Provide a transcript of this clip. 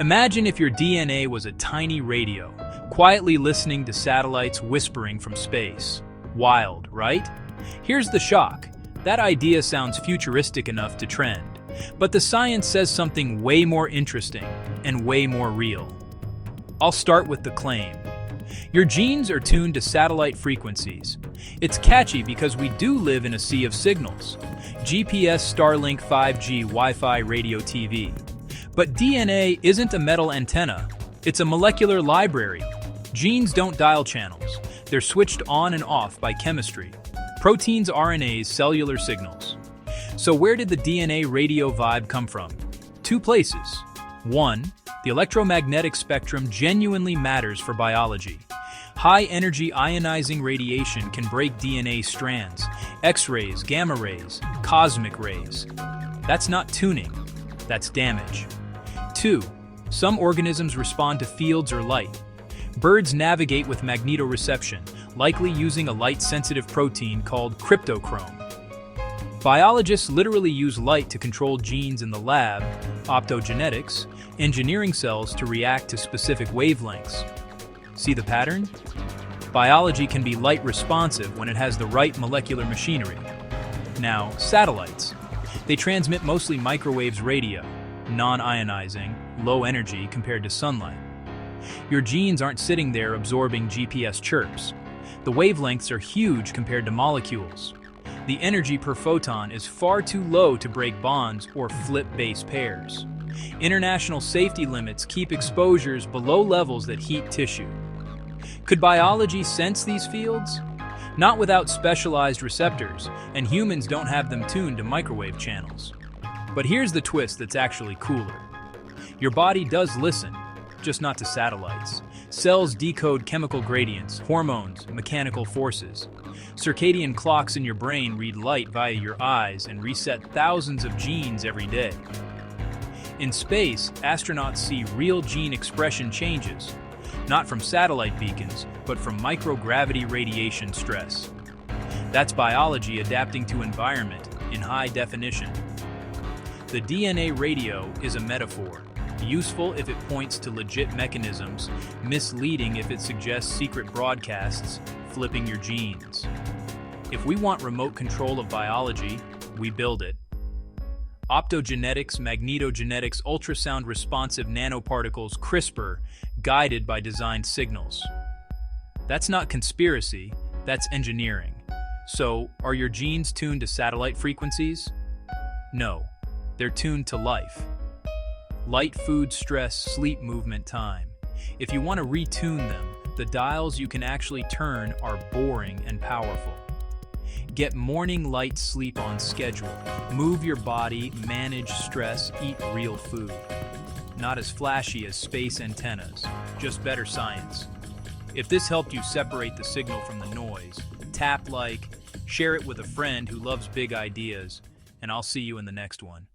Imagine if your DNA was a tiny radio, quietly listening to satellites whispering from space. Wild, right? Here's the shock. That idea sounds futuristic enough to trend, but the science says something way more interesting and way more real. I'll start with the claim. Your genes are tuned to satellite frequencies. It's catchy because we do live in a sea of signals. GPS, Starlink, 5G, Wi-Fi, radio, TV. But DNA isn't a metal antenna. It's a molecular library. Genes don't dial channels. They're switched on and off by chemistry. Proteins, RNAs, cellular signals. So where did the DNA radio vibe come from? Two places. One, the electromagnetic spectrum genuinely matters for biology. High-energy ionizing radiation can break DNA strands, X-rays, gamma rays, cosmic rays. That's not tuning, that's damage. Two, some organisms respond to fields or light. Birds navigate with magnetoreception, likely using a light-sensitive protein called cryptochrome. Biologists literally use light to control genes in the lab, optogenetics, engineering cells to react to specific wavelengths. See the pattern? Biology can be light responsive when it has the right molecular machinery. Now, satellites. They transmit mostly microwaves radio, non-ionizing, low energy compared to sunlight. Your genes aren't sitting there absorbing GPS chirps. The wavelengths are huge compared to molecules. The energy per photon is far too low to break bonds or flip base pairs. International safety limits keep exposures below levels that heat tissue. Could biology sense these fields? Not without specialized receptors, and humans don't have them tuned to microwave channels. But here's the twist that's actually cooler. Your body does listen, just not to satellites. Cells decode chemical gradients, hormones, mechanical forces. Circadian clocks in your brain read light via your eyes and reset thousands of genes every day. In space, astronauts see real gene expression changes, not from satellite beacons, but from microgravity radiation stress. That's biology adapting to environment in high definition. The DNA radio is a metaphor, useful if it points to legit mechanisms, misleading if it suggests secret broadcasts, flipping your genes. If we want remote control of biology, we build it. Optogenetics, magnetogenetics, ultrasound-responsive nanoparticles, CRISPR, guided by designed signals. That's not conspiracy, that's engineering. So, are your genes tuned to satellite frequencies? No, they're tuned to life. Light, food, stress, sleep, movement, time. If you want to retune them, the dials you can actually turn are boring and powerful. Get morning light sleep on schedule. Move your body, manage stress, eat real food. Not as flashy as space antennas, just better science. If this helped you separate the signal from the noise, tap like, share it with a friend who loves big ideas, and I'll see you in the next one.